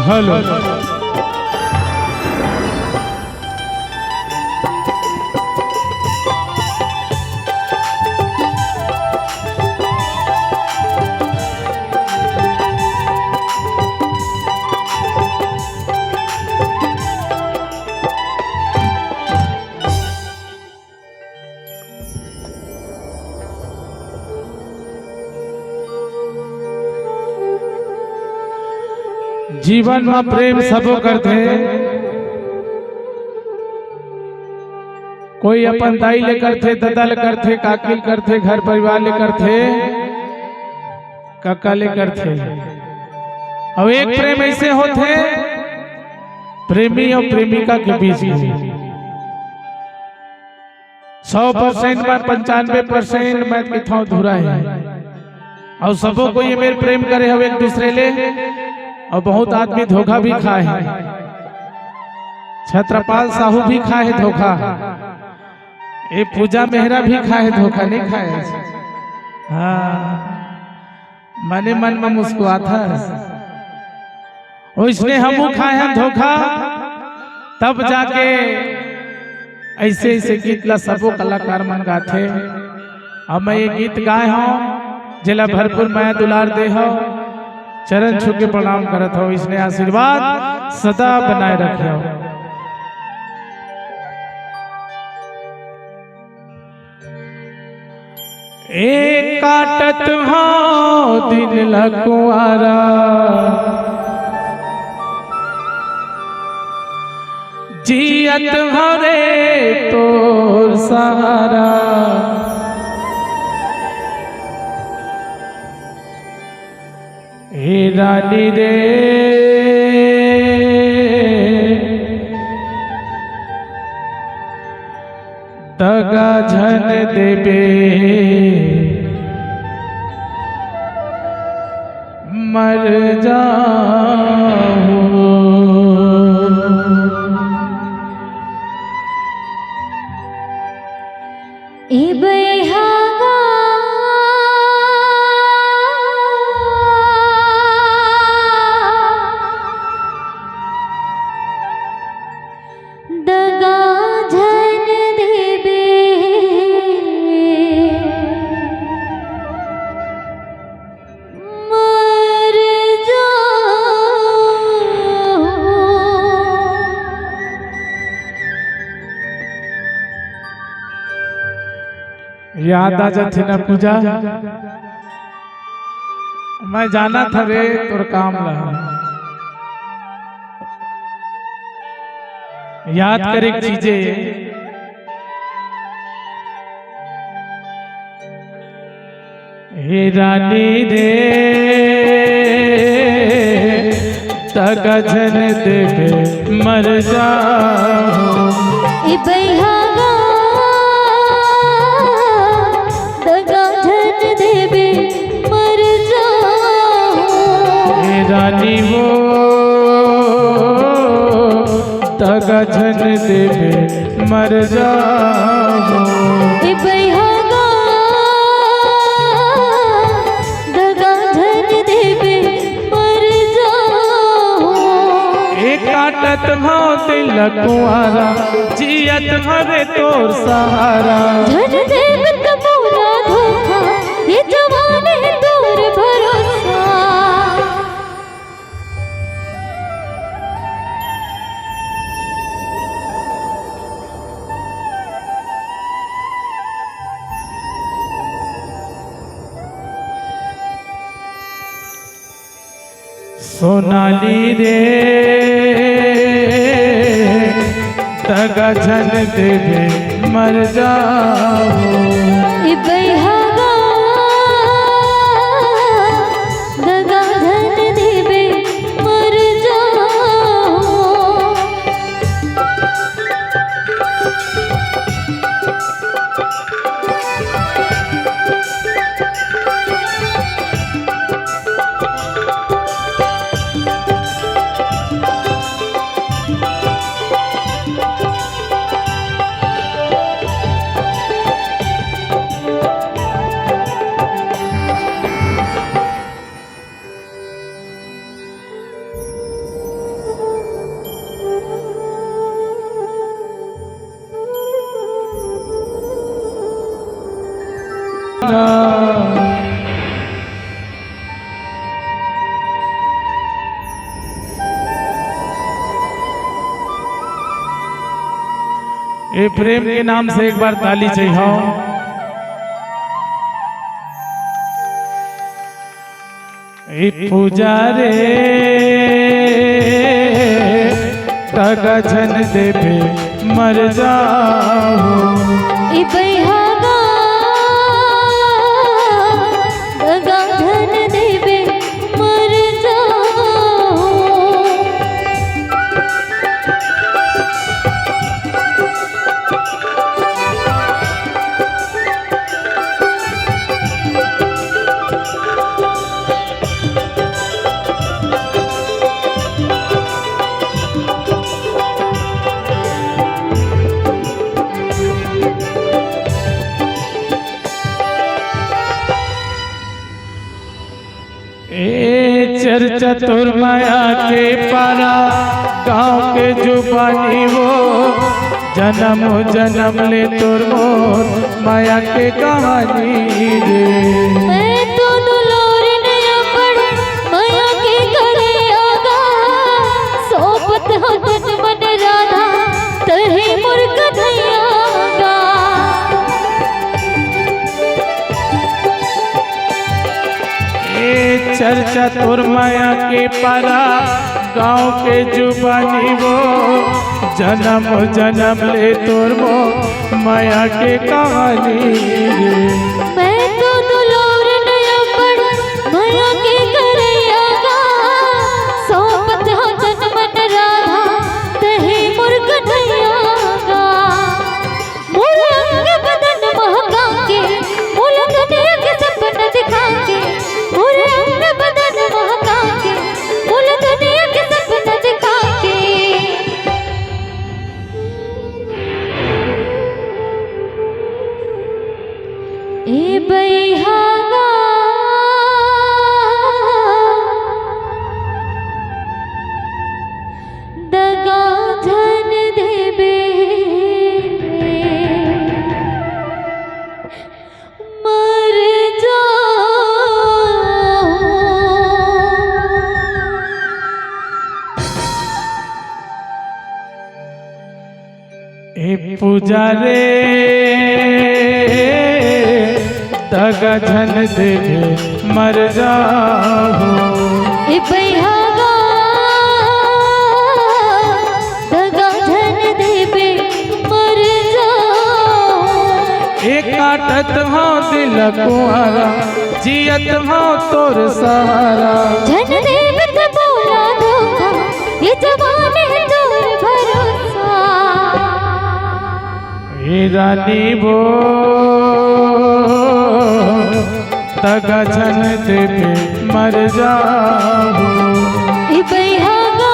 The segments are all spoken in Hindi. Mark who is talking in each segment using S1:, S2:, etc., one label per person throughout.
S1: हेलो जीवन में प्रेम सबो करते, कोई अपन दाई ले करते, दादा ले करते, काकी ले करते, घर परिवार ले करते, काका ले करते। अब एक प्रेम ऐसे होते प्रेमी और प्रेमिका के बीच में 100% में 95% मैं कहता हूँ अधूरा है। और सबों को ये मेरे प्रेम करे हो एक दूसरे ले, और बहुत आदमी धोखा भी खाए हैं। छत्रपाल साहू भी खाए है धोखा, ये पूजा मेहरा भी खाए धोखा, नहीं खाए। हाँ, मने मन में मुस्कुराता उसने हम खाए हैं धोखा, तब जाके ऐसे ऐसे गीत ला सबो कलाकार मन गाथे। और मैं ये गीत गाए हूँ जिला भरपूर माया दुलार दे हो, चरण छू के प्रणाम करत हो, इसने आशीर्वाद सदा बनाए रखे हो। एक काटत हो दिन लकुआरा, जियत हरे तोर सहारा। हे रानी रे दगा झन देबे, मर जाऊं।
S2: ए बेहागा दगा झन देबे, मर जाऊं।
S1: याद आ जाती ना पूजा, मैं जाना था रे तोर काम ला। याद करे चीजें हे रानी रे दगा झन देबे, मर जाऊं।
S2: ए बेहागा दगा झन देबे, मर जाऊं।
S1: हे रानी वो दगा झन देबे, मर जाऊं।
S2: ए बेहागा दगा झन देबे, मर जाऊं।
S1: एक काटत भाव दिल कुआरा, जियत हरे तोर सहारा।
S2: झन देब कबूला धोखा, ये जवान है तोर भरोसा।
S1: सोनाली रे दगा झन देवे मर जाओ
S2: ए बैहागा दगा धन देवे मर जाओ
S1: ये प्रेम के नाम से एक बार ताली चाहिए। ये पूजा रे दगा झन देवे मर जाओ
S2: ए बैहागा दगा धन देवे मर जाओ
S1: चर्चा तुर माया के पारा गांव के जुबानी वो जन्म जन्म ले तुर मोर माया के कहानी रे
S2: मैं तो दुलोर नया पढ़ माया के घरे आगा सोपत हो तन मन राधा तहे मुर्ग नयागा
S1: चर्चा तुर माया के पारा गांव के जुबानी वो जन्म जन्म ले तुर मो माया के कहानी रे
S2: मैं तो दुलोर नया पढ़ माया के घरे आगा सोपत हो तन मन राधा तहे मुर्ग नयागा मूल अंग बदन महका के मूल दुनिया के सपना दिखा के मूल अंग बदन महका के मूल दुनिया के सपना दिखा के ए बैहागा दगा धन देवे मर
S1: ए पूजा रे दगा झन देवे मर जाओ
S2: ए बैहागा दगा धन देवे मर जाओ
S1: एक काटत हो दिल कुआरा जियत हो तोर सहारा
S2: झन देव त बोला धोखा ये जवान है तोर भरोसा
S1: ए रानी वो दगा झन देवे मर जाओ
S2: ए बैहागा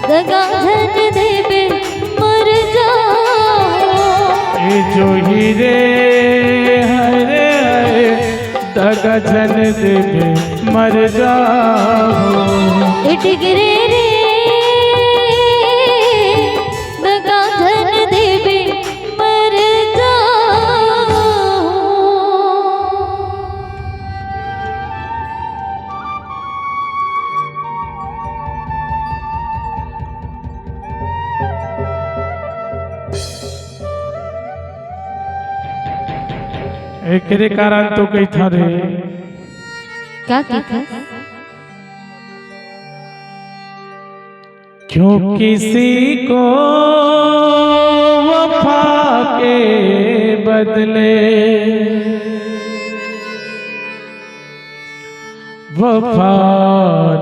S2: दगा धन देवे मर जाओ
S1: ए जो हीरे हरे हरे दगा झन देवे मर जाओ
S2: ए डिगरे रे दगा धन देवे मर जाओ
S1: एकरे कारण तो कही था रे
S2: क्या कहता?
S1: क्यों किसी को वफा के बदले वफा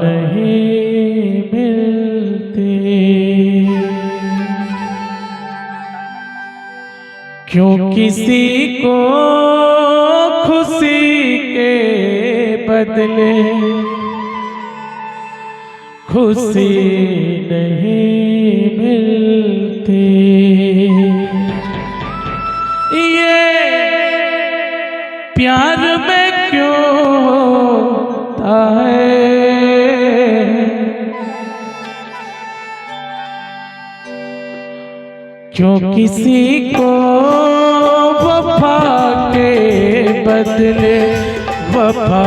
S1: नहीं मिलती, क्यों किसी को खुशी के बदले खुशी नहीं मिलती। ये प्यार में क्यों होता है, क्यों किसी को वफा के बदले वफा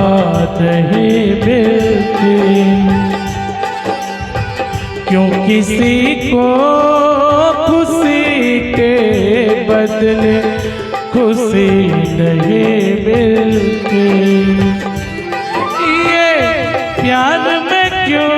S1: नहीं मिलती, क्यों किसी को खुशी के बदले खुशी नहीं मिलती। ये प्यार में क्यों